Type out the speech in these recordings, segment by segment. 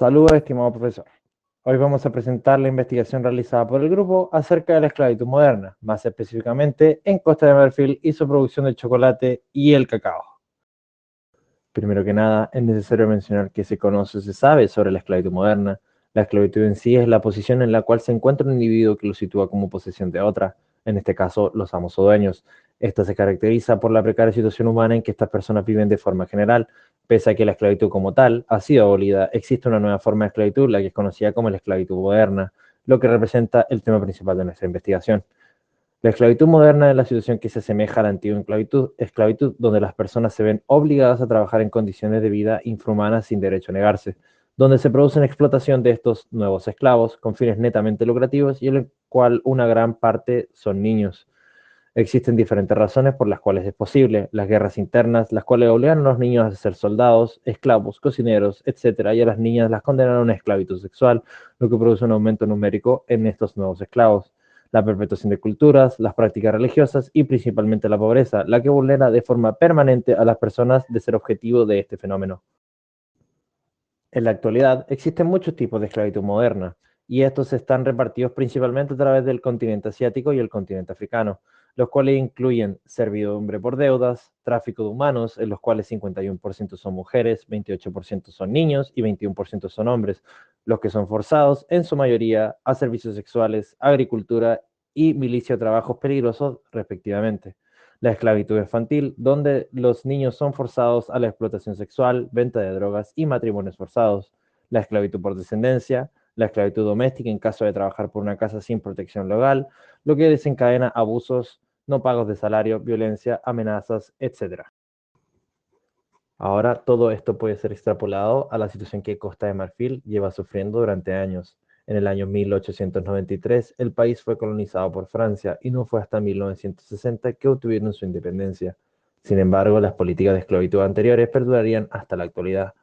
Saludos, estimado profesor. Hoy vamos a presentar la investigación realizada por el grupo acerca de la esclavitud moderna, más específicamente en Costa de Marfil y su producción de chocolate y el cacao. Primero que nada, es necesario mencionar que se conoce o se sabe sobre la esclavitud moderna. La esclavitud en sí es la posición en la cual se encuentra un individuo que lo sitúa como posesión de otra, en este caso los amos o dueños. Esta se caracteriza por la precaria situación humana en que estas personas viven de forma general. Pese a que la esclavitud como tal ha sido abolida, existe una nueva forma de esclavitud, la que es conocida como la esclavitud moderna, lo que representa el tema principal de nuestra investigación. La esclavitud moderna es la situación que se asemeja a la antigua esclavitud donde las personas se ven obligadas a trabajar en condiciones de vida infrahumanas sin derecho a negarse, donde se produce una explotación de estos nuevos esclavos con fines netamente lucrativos y en el cual una gran parte son niños. Existen diferentes razones por las cuales es posible: las guerras internas, las cuales obligan a los niños a ser soldados, esclavos, cocineros, etc., y a las niñas las condenan a una esclavitud sexual, lo que produce un aumento numérico en estos nuevos esclavos. La perpetuación de culturas, las prácticas religiosas y principalmente la pobreza, la que vulnera de forma permanente a las personas de ser objetivo de este fenómeno. En la actualidad existen muchos tipos de esclavitud moderna, y estos están repartidos principalmente a través del continente asiático y el continente africano, los cuales incluyen servidumbre por deudas, tráfico de humanos, en los cuales 51% son mujeres, 28% son niños y 21% son hombres, los que son forzados, en su mayoría, a servicios sexuales, agricultura y milicia o trabajos peligrosos, respectivamente. La esclavitud infantil, donde los niños son forzados a la explotación sexual, venta de drogas y matrimonios forzados. La esclavitud por descendencia, la esclavitud doméstica en caso de trabajar por una casa sin protección legal, lo que desencadena abusos, no pagos de salario, violencia, amenazas, etc. Ahora todo esto puede ser extrapolado a la situación que Costa de Marfil lleva sufriendo durante años. En el año 1893, el país fue colonizado por Francia y no fue hasta 1960 que obtuvieron su independencia. Sin embargo, las políticas de esclavitud anteriores perdurarían hasta la actualidad.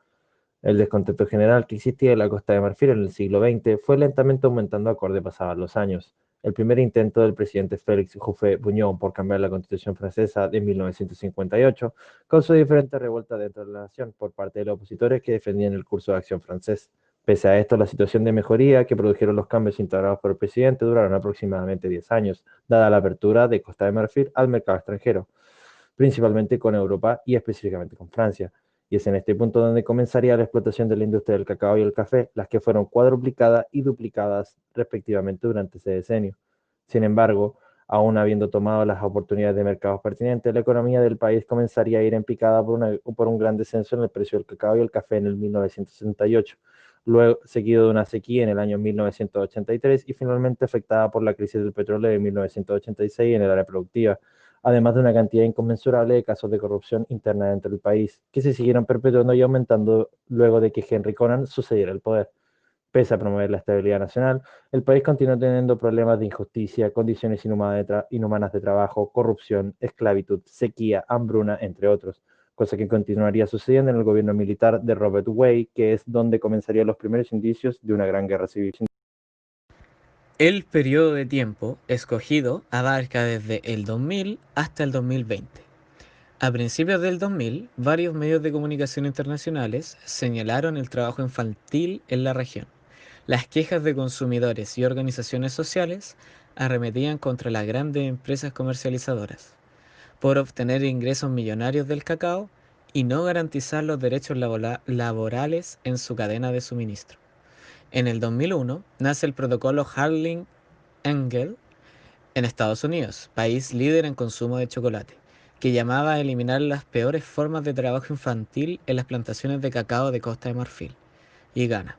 El descontento general que existía en la Costa de Marfil en el siglo XX fue lentamente aumentando acorde pasaban los años. El primer intento del presidente Félix Houphouët-Boigny por cambiar la Constitución francesa de 1958 causó diferentes revueltas dentro de la nación por parte de los opositores que defendían el curso de acción francés. Pese a esto, la situación de mejoría que produjeron los cambios integrados por el presidente duraron aproximadamente 10 años, dada la apertura de Costa de Marfil al mercado extranjero, principalmente con Europa y específicamente con Francia. Y es en este punto donde comenzaría la explotación de la industria del cacao y el café, las que fueron cuadruplicadas y duplicadas respectivamente durante ese decenio. Sin embargo, aún habiendo tomado las oportunidades de mercados pertinentes, la economía del país comenzaría a ir en picada por un gran descenso en el precio del cacao y el café en el 1968, luego seguido de una sequía en el año 1983 y finalmente afectada por la crisis del petróleo de 1986 en el área productiva, además de una cantidad inconmensurable de casos de corrupción interna dentro del país, que se siguieron perpetuando y aumentando luego de que Henry Conan sucediera el poder. Pese a promover la estabilidad nacional, el país continúa teniendo problemas de injusticia, condiciones inhumanas de trabajo, corrupción, esclavitud, sequía, hambruna, entre otros, cosa que continuaría sucediendo en el gobierno militar de Robert Wade, que es donde comenzarían los primeros indicios de una gran guerra civil. El periodo de tiempo escogido abarca desde el 2000 hasta el 2020. A principios del 2000, varios medios de comunicación internacionales señalaron el trabajo infantil en la región. Las quejas de consumidores y organizaciones sociales arremetían contra las grandes empresas comercializadoras por obtener ingresos millonarios del cacao y no garantizar los derechos laborales en su cadena de suministro. En el 2001 nace el protocolo Harling-Engel en Estados Unidos, país líder en consumo de chocolate, que llamaba a eliminar las peores formas de trabajo infantil en las plantaciones de cacao de Costa de Marfil y Ghana.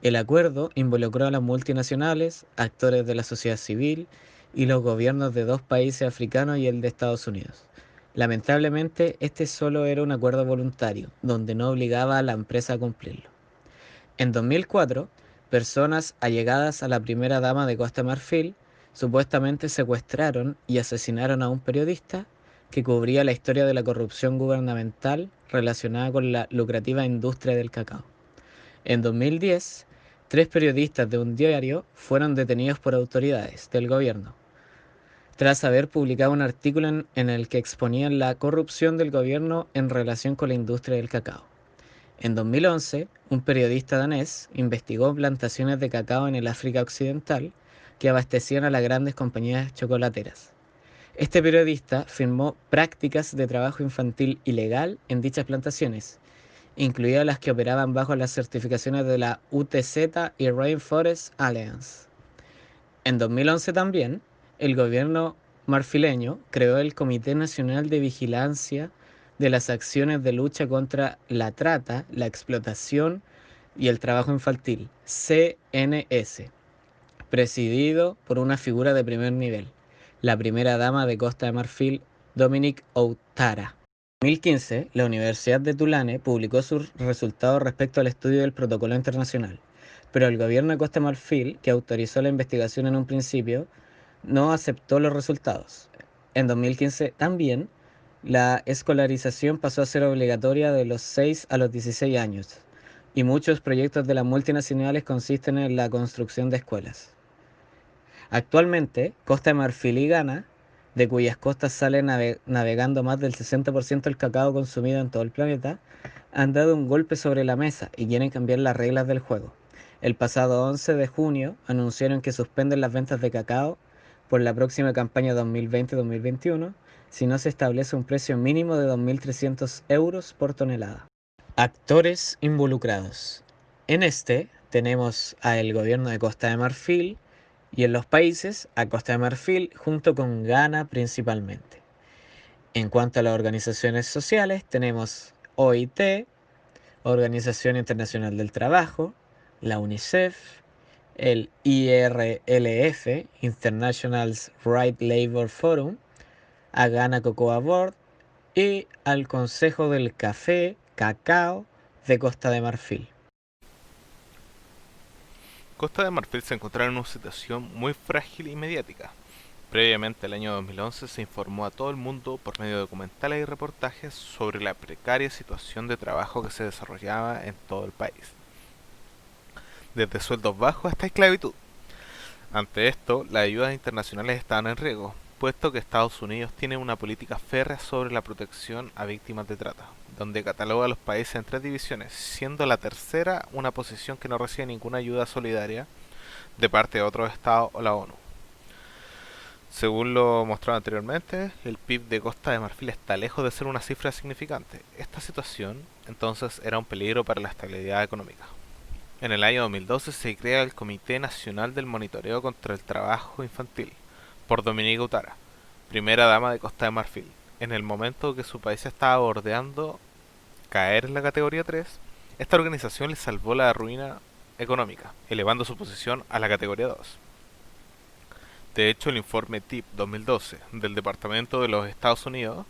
El acuerdo involucró a las multinacionales, actores de la sociedad civil y los gobiernos de dos países africanos y el de Estados Unidos. Lamentablemente, este solo era un acuerdo voluntario, donde no obligaba a la empresa a cumplirlo. En 2004, personas allegadas a la primera dama de Costa de Marfil supuestamente secuestraron y asesinaron a un periodista que cubría la historia de la corrupción gubernamental relacionada con la lucrativa industria del cacao. En 2010, 3 periodistas de un diario fueron detenidos por autoridades del gobierno, tras haber publicado un artículo en el que exponían la corrupción del gobierno en relación con la industria del cacao. En 2011, un periodista danés investigó plantaciones de cacao en el África Occidental que abastecían a las grandes compañías chocolateras. Este periodista firmó prácticas de trabajo infantil ilegal en dichas plantaciones, incluidas las que operaban bajo las certificaciones de la UTZ y Rainforest Alliance. En 2011 también, el gobierno marfileño creó el Comité Nacional de Vigilancia de las Acciones de Lucha contra la Trata, la Explotación y el Trabajo Infantil, CNS, presidido por una figura de primer nivel, la primera dama de Costa de Marfil, Dominique Ouattara. En 2015, la Universidad de Tulane publicó sus resultados respecto al estudio del protocolo internacional, pero el gobierno de Costa de Marfil, que autorizó la investigación en un principio, no aceptó los resultados. En 2015 también, la escolarización pasó a ser obligatoria de los 6 a los 16 años, y muchos proyectos de las multinacionales consisten en la construcción de escuelas. Actualmente, Costa de Marfil y Ghana, de cuyas costas sale navegando más del 60% del cacao consumido en todo el planeta, han dado un golpe sobre la mesa y quieren cambiar las reglas del juego. El pasado 11 de junio anunciaron que suspenden las ventas de cacao por la próxima campaña 2020-2021 si no se establece un precio mínimo de 2.300 euros por tonelada. Actores involucrados. En este tenemos al gobierno de Costa de Marfil, y en los países a Costa de Marfil junto con Ghana principalmente. En cuanto a las organizaciones sociales, tenemos OIT, Organización Internacional del Trabajo, la UNICEF, el IRLF, International Right Labor Forum, a Ghana Cocoa Board y al Consejo del Café, Cacao de Costa de Marfil. Costa de Marfil se encontraba en una situación muy frágil y mediática. Previamente, el año 2011, se informó a todo el mundo por medio de documentales y reportajes sobre la precaria situación de trabajo que se desarrollaba en todo el país, desde sueldos bajos hasta esclavitud. Ante esto, las ayudas internacionales estaban en riesgo, puesto que Estados Unidos tiene una política férrea sobre la protección a víctimas de trata, donde cataloga a los países en 3 divisiones, siendo la tercera una posición que no recibe ninguna ayuda solidaria de parte de otros estados o la ONU. Según lo mostrado anteriormente, el PIB de Costa de Marfil está lejos de ser una cifra significante. Esta situación, entonces, era un peligro para la estabilidad económica. En el año 2012 se crea el Comité Nacional del Monitoreo contra el Trabajo Infantil, por Dominique Ouattara, primera dama de Costa de Marfil, en el momento que su país estaba bordeando caer en la categoría 3. Esta organización le salvó la ruina económica, elevando su posición a la categoría 2. De hecho, el informe TIP 2012 del Departamento de los Estados Unidos,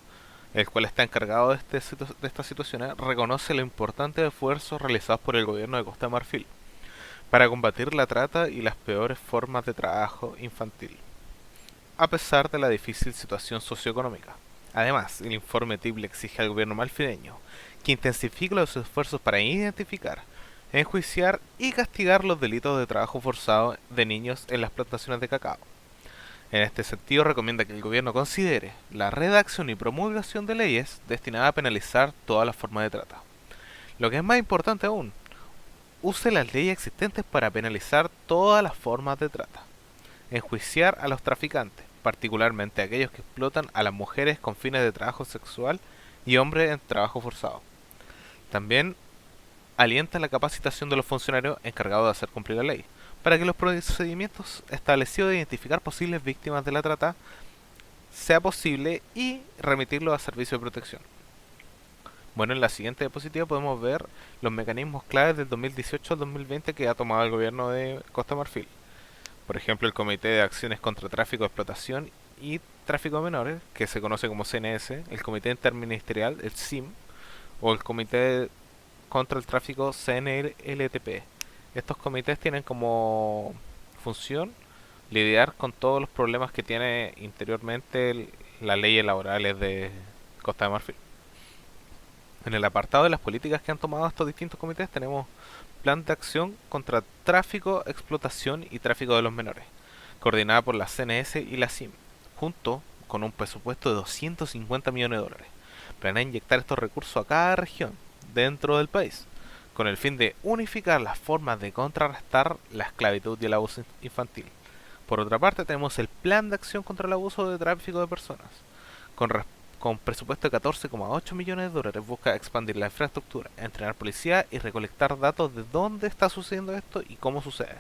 el cual está encargado de estas situaciones, reconoce los importantes esfuerzos realizados por el gobierno de Costa de Marfil para combatir la trata y las peores formas de trabajo infantil, a pesar de la difícil situación socioeconómica. Además, el informe TIP le exige al gobierno marfileño que intensifique los esfuerzos para identificar, enjuiciar y castigar los delitos de trabajo forzado de niños en las plantaciones de cacao. En este sentido, recomienda que el gobierno considere la redacción y promulgación de leyes destinadas a penalizar todas las formas de trata. Lo que es más importante aún, use las leyes existentes para penalizar todas las formas de trata. Enjuiciar a los traficantes, particularmente aquellos que explotan a las mujeres con fines de trabajo sexual y hombres en trabajo forzado. También alienta la capacitación de los funcionarios encargados de hacer cumplir la ley, para que los procedimientos establecidos de identificar posibles víctimas de la trata sea posible y remitirlos a servicios de protección. Bueno, en la siguiente diapositiva podemos ver los mecanismos claves del 2018 al 2020 que ha tomado el gobierno de Costa de Marfil. Por ejemplo, el Comité de Acciones contra Tráfico, Explotación y Tráfico de Menores, que se conoce como CNS, el Comité Interministerial, el CIM, o el Comité contra el Tráfico, CNLTP. Estos comités tienen como función lidiar con todos los problemas que tiene interiormente las leyes laborales de Costa de Marfil. En el apartado de las políticas que han tomado estos distintos comités tenemos Plan de Acción contra Tráfico, Explotación y Tráfico de los Menores, coordinada por la CNS y la CIM, junto con un presupuesto de 250 millones de dólares. Planea inyectar estos recursos a cada región dentro del país, con el fin de unificar las formas de contrarrestar la esclavitud y el abuso infantil. Por otra parte, tenemos el Plan de Acción contra el Abuso de Tráfico de Personas. Con presupuesto de 14,8 millones de dólares, busca expandir la infraestructura, entrenar policía y recolectar datos de dónde está sucediendo esto y cómo sucede.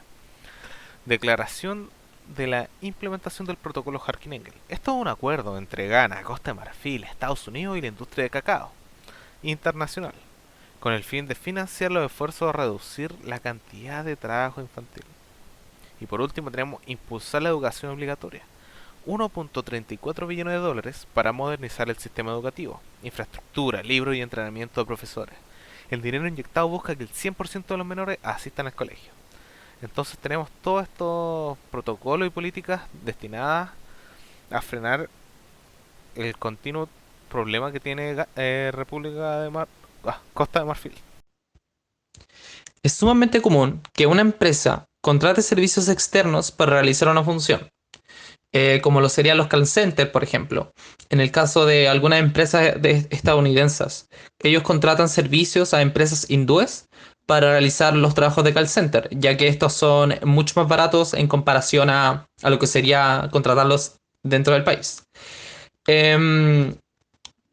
Declaración de la implementación del protocolo Harkin-Engel. Esto es un acuerdo entre Ghana, Costa de Marfil, Estados Unidos y la industria de cacao internacional, con el fin de financiar los esfuerzos a reducir la cantidad de trabajo infantil. Y por último tenemos impulsar la educación obligatoria. 1.34 billones de dólares para modernizar el sistema educativo, infraestructura, libros y entrenamiento de profesores. El dinero inyectado busca que el 100% de los menores asistan al colegio. Entonces tenemos todos estos protocolos y políticas destinadas a frenar el continuo problema que tiene República de Costa de Marfil. Es sumamente común que una empresa contrate servicios externos para realizar una función, como lo serían los call centers, por ejemplo. En el caso de algunas empresas estadounidenses, ellos contratan servicios a empresas hindúes para realizar los trabajos de call center, ya que estos son mucho más baratos en comparación a lo que sería contratarlos dentro del país.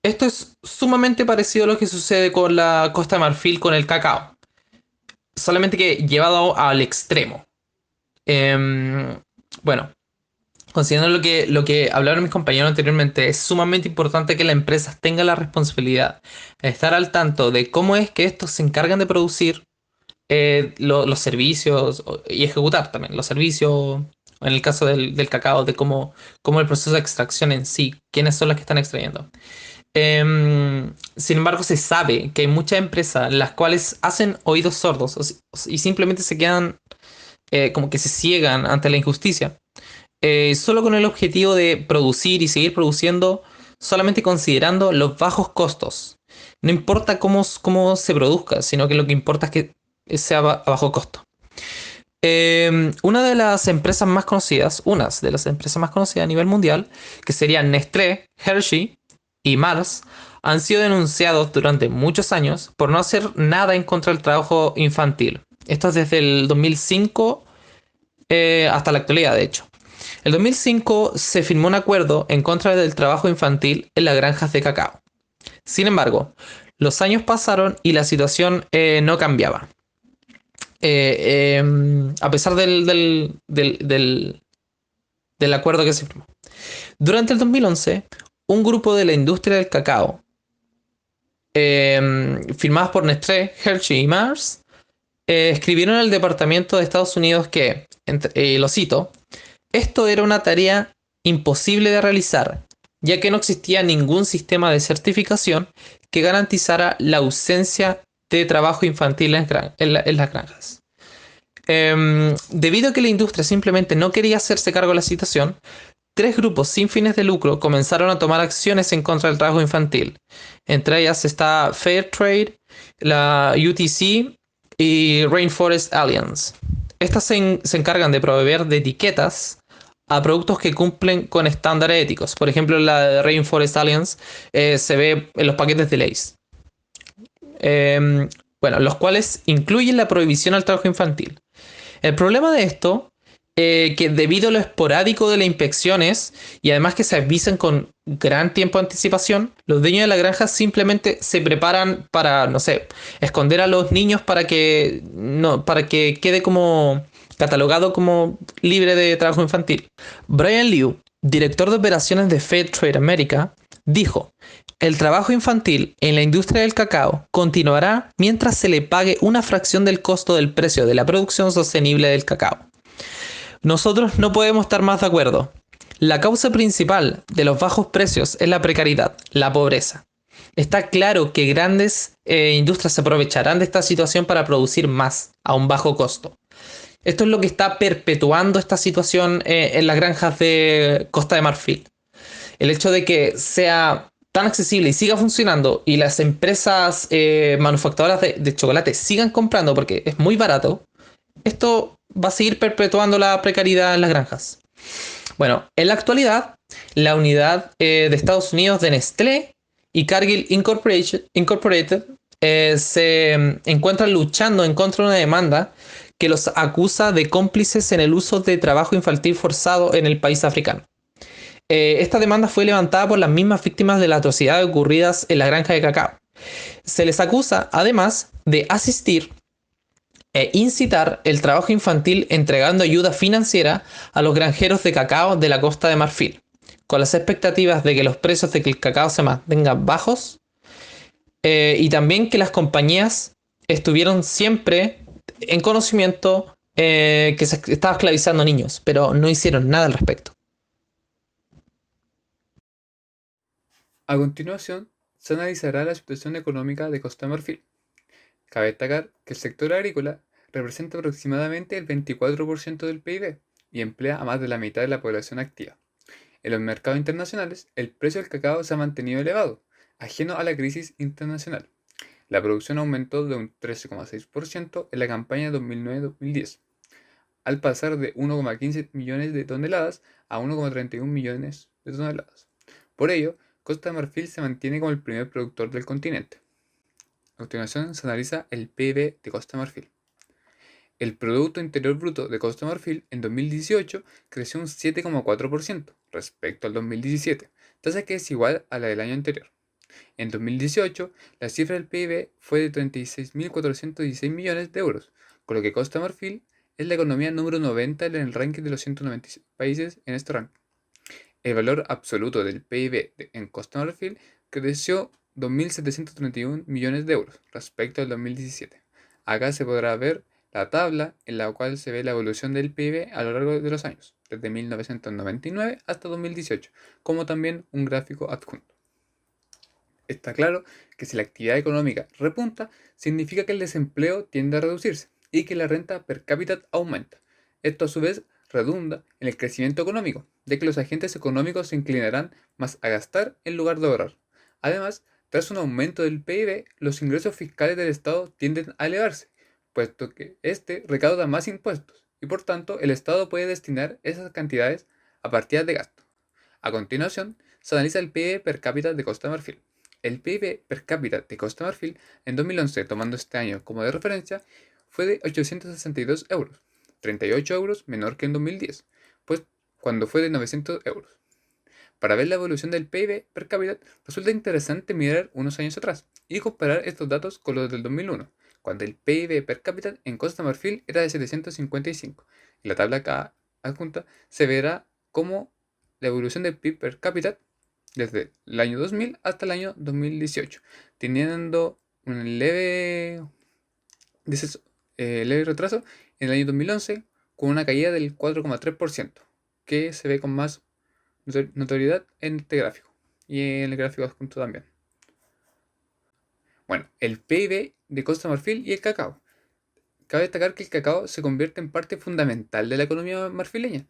Esto es sumamente parecido a lo que sucede con la Costa de Marfil con el cacao, solamente que llevado al extremo. Bueno, considerando lo que hablaron mis compañeros anteriormente, es sumamente importante que las empresas tengan la responsabilidad de estar al tanto de cómo es que estos se encargan de producir los servicios y ejecutar también los servicios. En el caso del cacao, de cómo el proceso de extracción en sí, quiénes son las que están extrayendo. Sin embargo, se sabe que hay muchas empresas las cuales hacen oídos sordos y simplemente se quedan como que se ciegan ante la injusticia, solo con el objetivo de producir y seguir produciendo, solamente considerando los bajos costos. No importa cómo se produzca, sino que lo que importa es que sea a bajo costo. Una de las empresas más conocidas a nivel mundial, que serían Nestlé, Hershey y Mars, han sido denunciados durante muchos años por no hacer nada en contra del trabajo infantil. Esto es desde el 2005 hasta la actualidad, de hecho. En el 2005 se firmó un acuerdo en contra del trabajo infantil en las granjas de cacao. Sin embargo, los años pasaron y la situación no cambiaba. A pesar del acuerdo que se firmó. Durante el 2011, un grupo de la industria del cacao, firmados por Nestlé, Hershey y Mars, escribieron al Departamento de Estados Unidos que, lo cito, esto era una tarea imposible de realizar, ya que no existía ningún sistema de certificación que garantizara la ausencia de trabajo infantil en las granjas. Debido a que la industria simplemente no quería hacerse cargo de la situación, 3 grupos sin fines de lucro comenzaron a tomar acciones en contra del trabajo infantil. Entre ellas está Fairtrade, la UTC y Rainforest Alliance. Estas se encargan de proveer de etiquetas a productos que cumplen con estándares éticos. Por ejemplo, la de Rainforest Alliance se ve en los paquetes de Lay's. Los cuales incluyen la prohibición al trabajo infantil. El problema de esto, que debido a lo esporádico de las inspecciones y además que se avisan con gran tiempo de anticipación, los dueños de la granja simplemente se preparan para, no sé, esconder a los niños para que quede como catalogado como libre de trabajo infantil. Brian Liu, director de operaciones de Fairtrade America, dijo: el trabajo infantil en la industria del cacao continuará mientras se le pague una fracción del costo del precio de la producción sostenible del cacao. Nosotros no podemos estar más de acuerdo. La causa principal de los bajos precios es la precariedad, la pobreza. Está claro que grandes industrias se aprovecharán de esta situación para producir más a un bajo costo. Esto es lo que está perpetuando esta situación en las granjas de Costa de Marfil. El hecho de que sea tan accesible y siga funcionando y las empresas manufacturadoras de chocolate sigan comprando porque es muy barato, esto va a seguir perpetuando la precariedad en las granjas. Bueno, en la actualidad, la unidad de Estados Unidos de Nestlé y Cargill Incorporated se encuentran luchando en contra de una demanda que los acusa de cómplices en el uso de trabajo infantil forzado en el país africano. Esta demanda fue levantada por las mismas víctimas de las atrocidades ocurridas en la granja de cacao. Se les acusa, además, de asistir e incitar el trabajo infantil entregando ayuda financiera a los granjeros de cacao de la Costa de Marfil, con las expectativas de que los precios de que el cacao se mantengan bajos y también que las compañías estuvieron siempre en conocimiento que se estaba esclavizando niños, pero no hicieron nada al respecto. A continuación, se analizará la situación económica de Costa de Marfil. Cabe destacar que el sector agrícola representa aproximadamente el 24% del PIB y emplea a más de la mitad de la población activa. En los mercados internacionales, el precio del cacao se ha mantenido elevado, ajeno a la crisis internacional. La producción aumentó de un 13,6% en la campaña 2009-2010, al pasar de 1,15 millones de toneladas a 1,31 millones de toneladas. Por ello, Costa de Marfil se mantiene como el primer productor del continente. A continuación se analiza el PIB de Costa de Marfil. El Producto Interior Bruto de Costa de Marfil en 2018 creció un 7,4% respecto al 2017, tasa que es igual a la del año anterior. En 2018, la cifra del PIB fue de 36.416 millones de euros, con lo que Costa de Marfil es la economía número 90 en el ranking de los 196 países en este ranking. El valor absoluto del PIB en Costa de Marfil creció 2.731 millones de euros respecto al 2017. Acá se podrá ver la tabla en la cual se ve la evolución del PIB a lo largo de los años, desde 1999 hasta 2018, como también un gráfico adjunto. Está claro que si la actividad económica repunta, significa que el desempleo tiende a reducirse y que la renta per cápita aumenta. Esto a su vez redunda en el crecimiento económico, ya que los agentes económicos se inclinarán más a gastar en lugar de ahorrar. Además, tras un aumento del PIB, los ingresos fiscales del Estado tienden a elevarse, puesto que éste recauda más impuestos y por tanto el Estado puede destinar esas cantidades a partidas de gasto. A continuación, se analiza el PIB per cápita de Costa de Marfil. El PIB per cápita de Costa de Marfil en 2011, tomando este año como de referencia, fue de 862 euros, 38 euros menor que en 2010, pues cuando fue de 900 euros. Para ver la evolución del PIB per cápita, resulta interesante mirar unos años atrás y comparar estos datos con los del 2001, cuando el PIB per cápita en Costa de Marfil era de 755. En la tabla acá adjunta se verá cómo la evolución del PIB per cápita desde el año 2000 hasta el año 2018, teniendo un leve retraso en el año 2011 con una caída del 4,3%, que se ve con más notoriedad en este gráfico y en el gráfico adjunto también. Bueno, el PIB de Costa de Marfil y el cacao. Cabe destacar que el cacao se convierte en parte fundamental de la economía marfileña,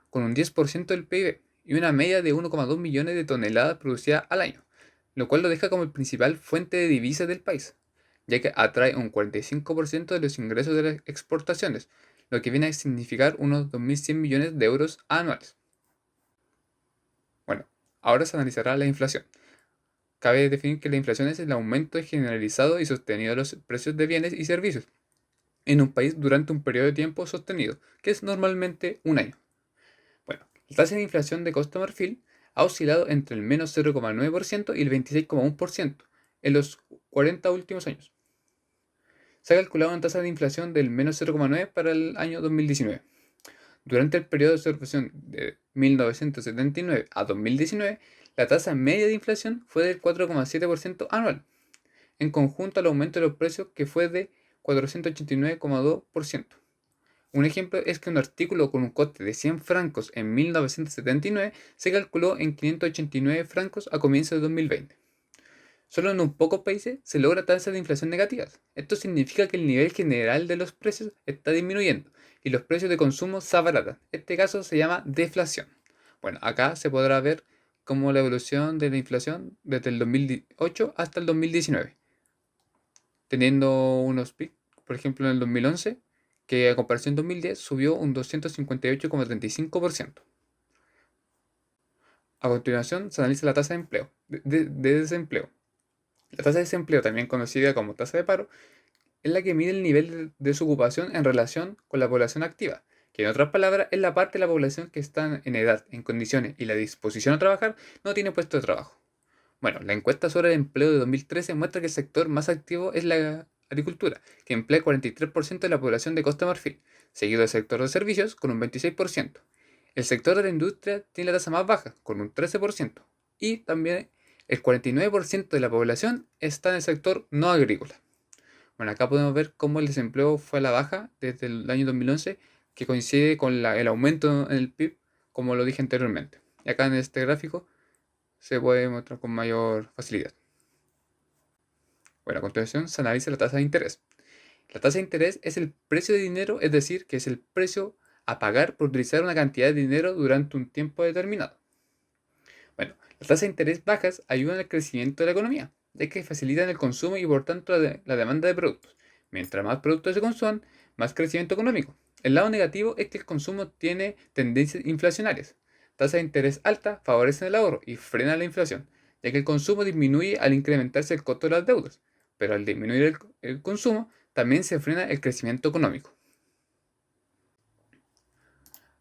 con un 10% del PIB y una media de 1,2 millones de toneladas producidas al año, lo cual lo deja como el principal fuente de divisas del país, ya que atrae un 45% de los ingresos de las exportaciones, lo que viene a significar unos 2.100 millones de euros anuales. Bueno, ahora se analizará la inflación. Cabe definir que la inflación es el aumento generalizado y sostenido de los precios de bienes y servicios en un país durante un periodo de tiempo sostenido, que es normalmente un año. Bueno, la tasa de inflación de Costa de Marfil ha oscilado entre el menos 0,9% y el 26,1% en los 40 últimos años. Se ha calculado una tasa de inflación del menos 0,9% para el año 2019. Durante el periodo de observación de 1979 a 2019, la tasa media de inflación fue del 4,7% anual, en conjunto al aumento de los precios que fue de 489,2%. Un ejemplo es que un artículo con un coste de 100 francos en 1979 se calculó en 589 francos a comienzos de 2020. Solo en un pocos países se logra tasas de inflación negativas. Esto significa que el nivel general de los precios está disminuyendo y los precios de consumo se abaratan. Este caso se llama deflación. Bueno, acá se podrá ver cómo la evolución de la inflación desde el 2008 hasta el 2019. Teniendo unos picos, por ejemplo en el 2011, que a comparación de 2010 subió un 258,35%. A continuación se analiza la tasa de desempleo. La tasa de desempleo, también conocida como tasa de paro, es la que mide el nivel de desocupación en relación con la población activa, que en otras palabras es la parte de la población que está en edad, en condiciones y la disposición a trabajar no tiene puesto de trabajo. Bueno, la encuesta sobre el empleo de 2013 muestra que el sector más activo es la agricultura, que emplea el 43% de la población de Costa de Marfil, seguido del sector de servicios con un 26%. El sector de la industria tiene la tasa más baja, con un 13%, y también el 49% de la población está en el sector no agrícola. Bueno, acá podemos ver cómo el desempleo fue a la baja desde el año 2011, que coincide con el aumento en el PIB, como lo dije anteriormente. Y acá en este gráfico se puede mostrar con mayor facilidad. Bueno, a continuación se analiza la tasa de interés. La tasa de interés es el precio de dinero, es decir, que es el precio a pagar por utilizar una cantidad de dinero durante un tiempo determinado. Bueno, las tasas de interés bajas ayudan al crecimiento de la economía, ya que facilitan el consumo y por tanto la demanda de productos. Mientras más productos se consuman, más crecimiento económico. El lado negativo es que el consumo tiene tendencias inflacionarias. Tasas de interés altas favorecen el ahorro y frenan la inflación, ya que el consumo disminuye al incrementarse el costo de las deudas, pero al disminuir el consumo también se frena el crecimiento económico.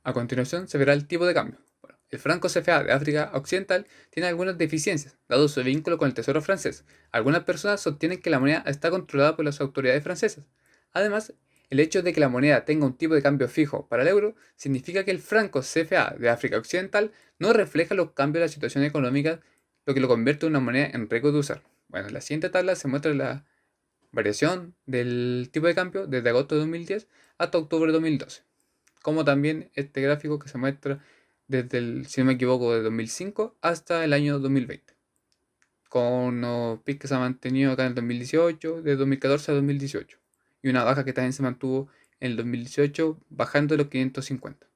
A continuación se verá el tipo de cambio. Bueno, el franco CFA de África Occidental tiene algunas deficiencias, dado su vínculo con el tesoro francés. Algunas personas sostienen que la moneda está controlada por las autoridades francesas. Además, el hecho de que la moneda tenga un tipo de cambio fijo para el euro significa que el franco CFA de África Occidental no refleja los cambios de la situación económica, lo que lo convierte en una moneda en riesgo de usar. Bueno, en la siguiente tabla se muestra la variación del tipo de cambio desde agosto de 2010 hasta octubre de 2012, como también este gráfico que se muestra desde el, si no me equivoco, de 2005 hasta el año 2020, con los picos que se han mantenido acá en el 2018, de 2014 a 2018, y una baja que también se mantuvo en el 2018 bajando de los 550.